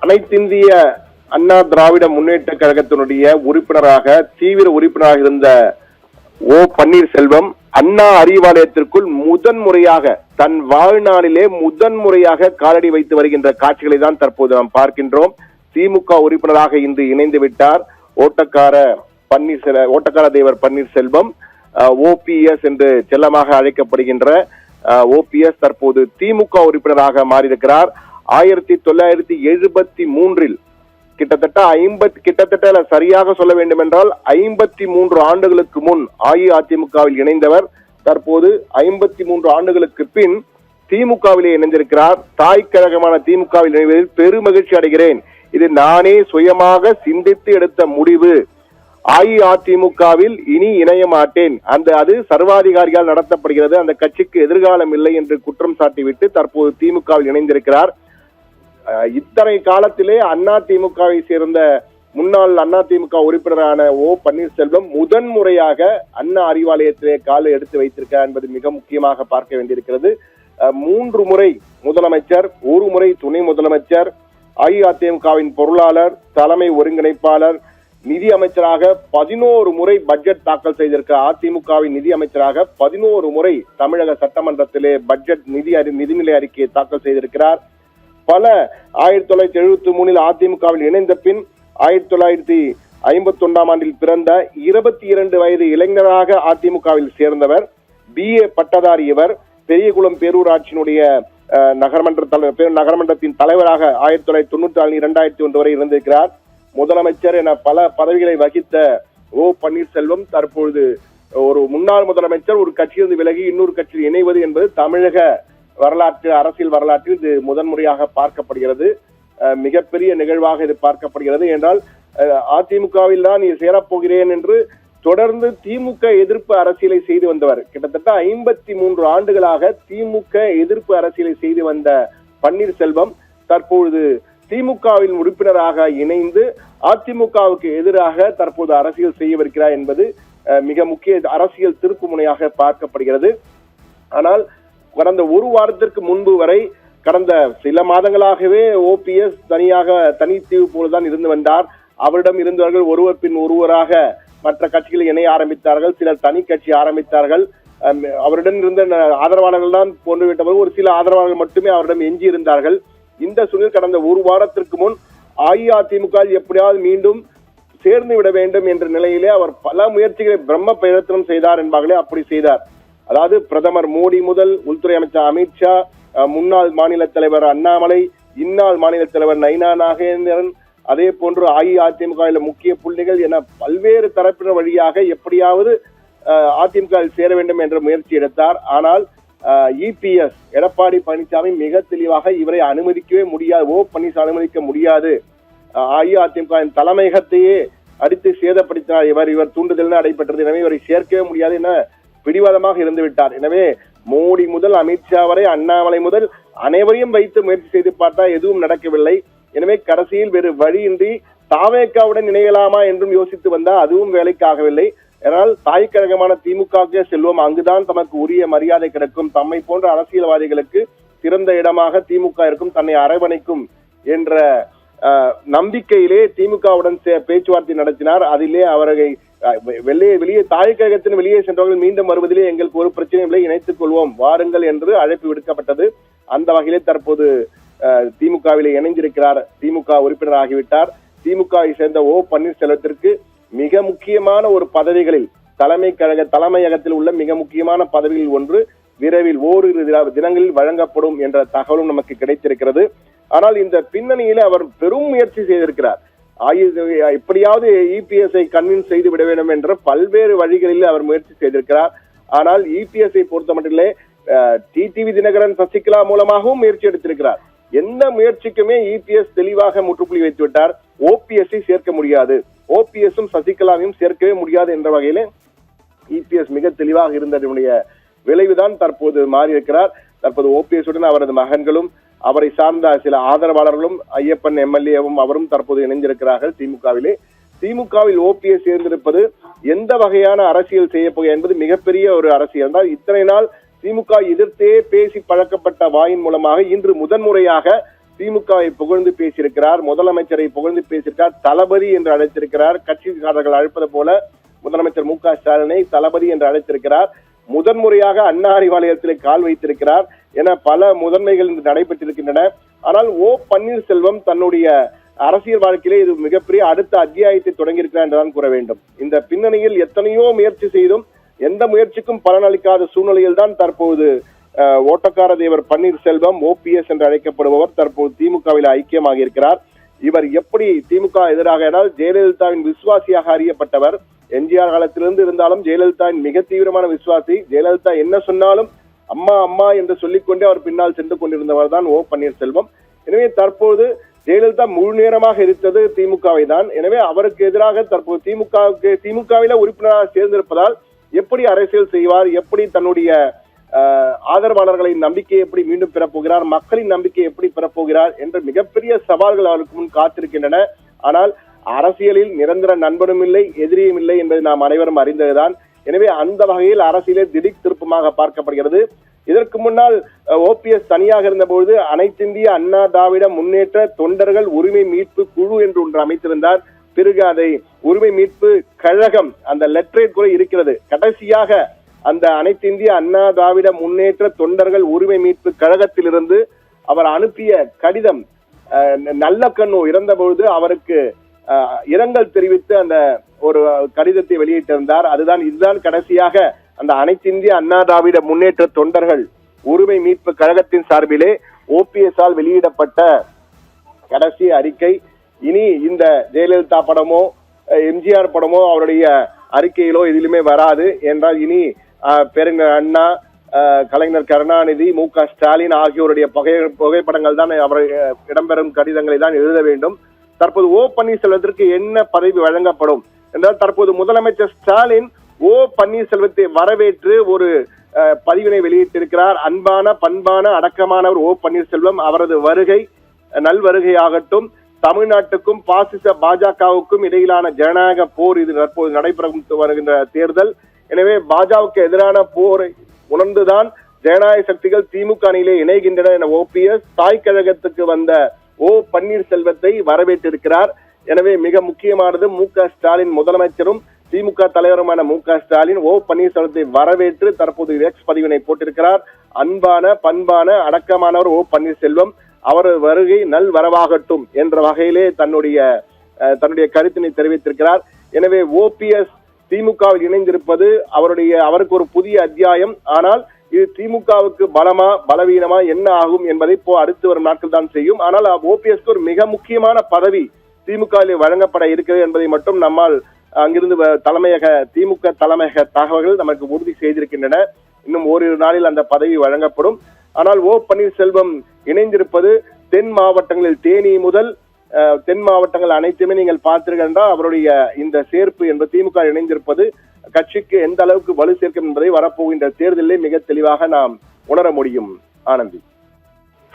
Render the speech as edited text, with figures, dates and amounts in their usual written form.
அனைத்திந்திய அண்ணா திராவிட முன்னேற்ற கழகத்தினுடைய உறுப்பினராக தீவிர உறுப்பினராக இருந்த ஓ பன்னீர்செல்வம் அண்ணா அறிவாலயத்திற்குள் முதன்முறையாக தன் வாழ்நாளிலே முதன்முறையாக காலடி வைத்து வருகின்ற காட்சிகளை தான் தற்போது நாம் பார்க்கின்றோம். திமுக உறுப்பினராக இன்று இணைந்து விட்டார் ஓட்டக்கார தேவர் பன்னீர்செல்வம். ஓபிஎஸ் என்று செல்லமாக அழைக்கப்படுகின்ற ஓபிஎஸ் தற்போது திமுக உறுப்பினராக மாறியிருக்கிறார். 1973 கிட்டத்தட்ட சரியாக சொல்ல வேண்டும் என்றால் 53 ஆண்டுகளுக்கு முன் அஇஅதிமுகவில் இணைந்தவர். தற்போது 53 ஆண்டுகளுக்கு பின் திமுகவிலே இணைந்திருக்கிறார். தாய் கழகமான திமுகவில் இணைவதில் பெருமகிழ்ச்சி அடைகிறேன். இது நானே சுயமாக சிந்தித்து எடுத்த முடிவு. அஇஅதிமுகவில் இனி இணைய மாட்டேன். அது சர்வாதிகாரியால் நடத்தப்படுகிறது. அந்த கட்சிக்கு எதிர்காலம் இல்லை என்று குற்றம் சாட்டிவிட்டு தற்போது திமுகவில் இணைந்திருக்கிறார். இத்தனை காலத்திலே அதிமுகவை சேர்ந்த முன்னாள் அதிமுக உறுப்பினரான ஓ பன்னீர்செல்வம் முதன்முறையாக அண்ணா அறிவாலயத்திலே காலை எடுத்து வைத்திருக்கிறார் என்பது மிக முக்கியமாக பார்க்க வேண்டியிருக்கிறது. 3 முறை முதலமைச்சர், 1 முறை துணை முதலமைச்சர், அஇஅதிமுகவின் பொருளாளர், தலைமை ஒருங்கிணைப்பாளர், நிதி அமைச்சராக 11 முறை பட்ஜெட் தாக்கல் செய்திருக்கிறார். அதிமுகவின் நிதி அமைச்சராக 11 முறை தமிழக சட்டமன்றத்திலே பட்ஜெட் நிதிநிலை அறிக்கையை தாக்கல் செய்திருக்கிறார். பல 1973 அதிமுகவில் இணைந்த பின் 1951 ஆண்டில் பிறந்த 22 வயது இளைஞராக அதிமுகவில் சேர்ந்தவர். BA பட்டதாரி இவர். பெரியகுளம் பேரூராட்சியினுடைய நகரமன்றத்தின் தலைவராக 1994 2001 வரை இருந்திருக்கிறார். முதலமைச்சர் என பல பதவிகளை வகித்த ஓ பன்னீர்செல்வம் தற்பொழுது ஒரு முன்னாள் முதலமைச்சர் ஒரு கட்சியிலிருந்து விலகி இன்னொரு கட்சியில் இணைவது என்பது தமிழக அரசியல் வரலாற்றில் இது முதன்முறையாக பார்க்கப்படுகிறது. மிகப்பெரிய நிகழ்வாக இது பார்க்கப்படுகிறது. என்றால் அதிமுகவில் தான் நீ சேரப்போகிறேன் என்று தொடர்ந்து திமுக எதிர்ப்பு அரசியலை செய்து வந்தவர். கிட்டத்தட்ட 53 ஆண்டுகளாக திமுக எதிர்ப்பு அரசியலை செய்து வந்த பன்னீர்செல்வம் தற்பொழுது திமுகவின் உறுப்பினராக இணைந்து அதிமுகவுக்கு எதிராக தற்போது அரசியல் செய்யவிருக்கிறார் என்பது மிக முக்கிய அரசியல் திருப்பு முனையாக பார்க்கப்படுகிறது. ஆனால் கடந்த ஒரு வாரத்திற்கு முன்பு வரை கடந்த சில மாதங்களாகவே ஓபிஎஸ் தனித்தீவு போலதான் இருந்து வந்தார். அவரிடம் இருந்தவர்கள் ஒருவர் பின் ஒருவராக மற்ற கட்சிகளை இணைய ஆரம்பித்தார்கள். சிலர் தனி கட்சி ஆரம்பித்தார்கள். அவரிடம் இருந்த ஆதரவாளர்கள் தான் போன்றுவிட்டவர்கள் ஒரு சில ஆதரவாளர்கள் மட்டுமே அவரிடம் எஞ்சி இருந்தார்கள். இந்த சூழலில் கடந்த ஒரு வாரத்திற்கு முன் அஇஅதிமுக எப்படியாவது மீண்டும் சேர்ந்து விட வேண்டும் என்ற நிலையிலே அவர் பல முயற்சிகளை பிரம்ம பிரயத்தனம் செய்தார் என்பார்களே, அப்படி செய்தார். அதாவது பிரதமர் மோடி முதல் உள்துறை அமைச்சர் அமித்ஷா, முன்னாள் மாநில தலைவர் அண்ணாமலை, இந்நாள் மாநில தலைவர் நைனா நாகேந்திரன், அதே போன்று அஇஅதிமுக முக்கிய புள்ளிகள் என பல்வேறு தரப்பினர் வழியாக எப்படியாவது அதிமுக சேர வேண்டும் என்ற முயற்சி எடுத்தார். ஆனால் இபிஎஸ் எடப்பாடி பழனிசாமி மிக தெளிவாக இவரை அனுமதிக்கவே முடியாது. ஓ பன்னீர்செல்வம் அனுமதிக்க முடியாது. அஇஅதிமுக தலைமையகத்தையே அடித்து சேதப்படுத்தினார். இவர் தூண்டுதல் நடைபெற்றது. எனவே இவரை சேர்க்கவே முடியாது என பிடிவாதமாக இருந்து விட்டார். எனவே மோடி முதல் அமித்ஷா வரை, அண்ணாமலை முதல் அனைவரையும் வைத்து முயற்சி செய்து பார்த்தா எதுவும் நடக்கவில்லை. எனவே கடைசியில் வேறு வழியின்றி தாவேக்காவுடன் இணையலாமா என்றும் யோசித்து வந்தால் அதுவும் வேலைக்காகவில்லை. ஆனால் தாய் கழகமான திமுக செல்வம் அங்குதான் தமக்கு உரிய மரியாதை கிடைக்கும், தம்மை போன்ற அரசியல்வாதிகளுக்கு சிறந்த இடமாக திமுக இருக்கும், தன்னை அரவணைக்கும் என்ற நம்பிக்கையிலே திமுகவுடன் பேச்சுவார்த்தை நடத்தினார். அதிலே அவரை வெளியே தாய் கழகத்தின் வெளியே சென்றவர்கள் மீண்டும் வருவதிலே எங்களுக்கு ஒரு பிரச்சனை இல்லை, இணைத்துக் கொள்வோம், வாருங்கள் என்று அழைப்பு விடுக்கப்பட்டது. அந்த வகையிலே தற்போது திமுகவிலே இணைந்திருக்கிறார். திமுக உறுப்பினர் ஆகிவிட்டார். திமுகவை சேர்ந்த ஓ பன்னீர்செல்வத்திற்கு மிக முக்கியமான ஒரு பதவிகளில் தலைமையகத்தில் உள்ள மிக முக்கியமான பதவிகளில் ஒன்று விரைவில் ஓரிரு தினங்களில் வழங்கப்படும் என்ற தகவலும் நமக்கு கிடைத்திருக்கிறது. ஆனால் இந்த பின்னணியில அவர் பெரும் முயற்சி செய்திருக்கிறார். எப்படியாவது இபிஎஸ்ஐ கன்வின்ஸ் செய்து விட வேண்டும் என்ற பல்வேறு வழிகளில் அவர் முயற்சி செய்திருக்கிறார். ஆனால் இபிஎஸ்ஐ பொறுத்த மட்டிலே டிடிவி தினகரன், சசிகலா மூலமாகவும் முயற்சி எடுத்திருக்கிறார். எந்த முயற்சிக்குமே இபிஎஸ் தெளிவாக முற்றுப்புள்ளி வைத்து விட்டார். ஓபிஎஸ்ஐ சேர்க்க முடியாது, ஓபிஎஸும் சசிகலாவையும் சேர்க்கவே முடியாது என்ற வகையிலே இபிஎஸ் மிக தெளிவாக இருந்ததனுடைய விளைவுதான் தற்போது மாறியிருக்கிறார். தற்போது ஓபிஎஸ் உடன் அவரது மகன்களும் அவரை சார்ந்த சில ஆதரவாளர்களும் ஐயப்பன் எம்எல்ஏவும் அவரும் தற்போது இணைந்திருக்கிறார்கள் திமுகவிலே. திமுகவில் ஓபிஎஸ் சேர்ந்திருப்பது எந்த வகையான அரசியல் செய்ய போக என்பது மிகப்பெரிய ஒரு அரசியல் தான். இத்தனை நாள் திமுக எதிர்த்தே பேசி பழக்கப்பட்ட வாயின் மூலமாக இன்று முதன்முறையாக திமுகவை புகழ்ந்து பேசியிருக்கிறார், முதலமைச்சரை புகழ்ந்து பேசியிருக்கிறார், தளபதி என்று அழைத்திருக்கிறார். கட்சிக்காரர்கள் அழைப்பது போல முதலமைச்சர் மு.க. ஸ்டாலினை தளபதி என்று அழைத்திருக்கிறார். முதன்முறையாக அண்ணா அறிவாலயத்திலே கால் வைத்திருக்கிறார் என பல முதன்மைகள் நடைபெற்றிருக்கின்றன. ஆனால் ஓ பன்னீர்செல்வம் தன்னுடைய அரசியல் வாழ்க்கையிலே இது மிகப்பெரிய அடுத்த அத்தியாயத்தை தொடங்கி இருக்கிறார் என்றுதான் கூற வேண்டும். இந்த பின்னணியில் எத்தனையோ முயற்சி செய்தும் எந்த முயற்சிக்கும் பலனளிக்காத சூழ்நிலையில் தான் தற்போது ஓட்டக்கார தேவர் பன்னீர்செல்வம் OPS என்று அழைக்கப்படுபவர் தற்போது திமுகவில் ஐக்கியமாக இருக்கிறார். இவர் எப்படி திமுக எதிராக என்றால் ஜெயலலிதாவின் விசுவாசியாக அறியப்பட்டவர். எம்ஜிஆர் காலத்திலிருந்து இருந்தாலும் ஜெயலலிதாவின் மிக தீவிரமான விசுவாசி. ஜெயலலிதா என்ன சொன்னாலும் அம்மா அம்மா என்று சொல்லிக்கொண்டே அவர் பின்னால் சென்று கொண்டிருந்தவர் தான் ஓ பன்னீர்செல்வம். எனவே தற்போது ஜெயலலிதா முழு நேரமாக இருந்தது திமுகவை தான். எனவே அவருக்கு எதிராக தற்போது திமுகவில உறுப்பினராக சேர்ந்திருப்பதால் எப்படி அரசியல் செய்வார், எப்படி தன்னுடைய ஆதரவாளர்களின் நம்பிக்கையை எப்படி மீண்டும் பெறப்போகிறார், மக்களின் நம்பிக்கையை எப்படி பெறப்போகிறார் என்ற மிகப்பெரிய சவால்கள் அவருக்கு முன் காத்திருக்கின்றன. ஆனால் அரசியலில் நிரந்தர நண்பனும் இல்லை, எதிரியும் இல்லை என்பதை நாம் அனைவரும் அறிந்ததுதான். எனவே அந்த வகையில் அரசியலே திடீர் திருப்பமாக பார்க்கப்படுகிறது. இதற்கு முன்னால் OPS தனியாக இருந்தபோது அனைத்திந்திய அண்ணா திராவிட முன்னேற்ற தொண்டர்கள் உரிமை மீட்பு குழு என்று ஒன்று அமைத்திருந்தார். பிறகு அதை உரிமை மீட்பு கழகம், அந்த லெட்டரேட் கூட இருக்கிறது. கடைசியாக அந்த அனைத்திந்திய அண்ணா திராவிட முன்னேற்ற தொண்டர்கள் உரிமை மீட்பு கழகத்திலிருந்து அவர் அனுப்பிய கடிதம் நல்ல கண்ணு இறந்தபொழுது அவருக்கு இரங்கல் தெரிவித்து அந்த ஒரு கடிதத்தை வெளியிட்டிருந்தார். இதுதான் கடைசியாக அந்த அனைத்திந்திய அண்ணா திராவிட முன்னேற்ற தொண்டர்கள் உரிமை மீட்பு கழகத்தின் சார்பிலே OPS ஆல் வெளியிடப்பட்ட கடைசி அறிக்கை. இனி இந்த ஜெயலலிதா படமோ எம்ஜிஆர் படமோ அவருடைய அறிக்கையிலோ எதிலுமே வராது என்றால் இனி பேரறிஞர் அண்ணா, கலைஞர் கருணாநிதி, மு.க. ஸ்டாலின் ஆகியோருடைய புகைப்படங்கள் தான் அவர் இடம்பெறும் கடிதங்களை தான் எழுத வேண்டும். தற்போது ஓ பன்னீர்செல்வத்திற்கு என்ன பதவி வழங்கப்படும் என்றால் தற்போது முதலமைச்சர் ஸ்டாலின் ஓ பன்னீர்செல்வத்தை வரவேற்று ஒரு பதிவினை வெளியிட்டிருக்கிறார். அன்பான பண்பான அடக்கமானவர் ஓ பன்னீர்செல்வம், அவரது வருகை நல்வருகையாகட்டும். தமிழ்நாட்டுக்கும் பாசிச பாஜகவுக்கும் இடையிலான ஜனநாயக போர் இது தற்போது நடைபெறும் வருகின்ற தேர்தல். எனவே பாஜகவுக்கு எதிரான போரை உணர்ந்துதான் ஜனநாயக சக்திகள் திமுக அணியிலே இணைகின்றன என OPS தாய் கழகத்துக்கு வந்த ஓ பன்னீர்செல்வத்தை வரவேற்றிருக்கிறார். எனவே மிக முக்கியமானது மு.க. ஸ்டாலின் முதலமைச்சரும் திமுக தலைவருமான மு.க. ஸ்டாலின் ஓ பன்னீர்செல்வத்தை வரவேற்று தற்போது எக்ஸ் பதிவினை போட்டிருக்கிறார். அன்பான பண்பான அடக்கமானவர் ஓ பன்னீர்செல்வம், அவரது வருகை நல் வரவாகட்டும் என்ற வகையிலே தன்னுடைய கருத்தினை தெரிவித்திருக்கிறார். எனவே OPS திமுகவில் இணைந்திருப்பது அவருக்கு ஒரு புதிய அத்தியாயம். ஆனால் இது திமுகவுக்கு பலமா பலவீனமா என்ன ஆகும் என்பதை அடுத்து வரும் நாட்கள் தான் செய்யும். ஆனால் OPSக்கு ஒரு மிக முக்கியமான பதவி திமுகவில் வழங்கப்பட இருக்கிறது என்பதை மட்டும் நம்மால் அங்கிருந்து திமுக தலைமையக தகவல்கள் நமக்கு உறுதி செய்திருக்கின்றன. இன்னும் ஓரிரு நாளில் அந்த பதவி வழங்கப்படும். ஆனால் ஓ பன்னீர்செல்வம் இணைந்திருப்பது தென் மாவட்டங்களில் தேனி முதல் தென் மாவட்டங்கள் அனைத்துமே நீங்கள் பார்த்தீர்கள் என்றால் அவருடைய இந்த சேர்ப்பு என்பது திமுக இணைந்திருப்பது கட்சிக்கு எந்த அளவுக்கு வலு சேர்க்கும் என்பதை வரப்போகின்ற தேர்தலிலே மிக தெளிவாக நாம் உணர முடியும். ஆனந்தி.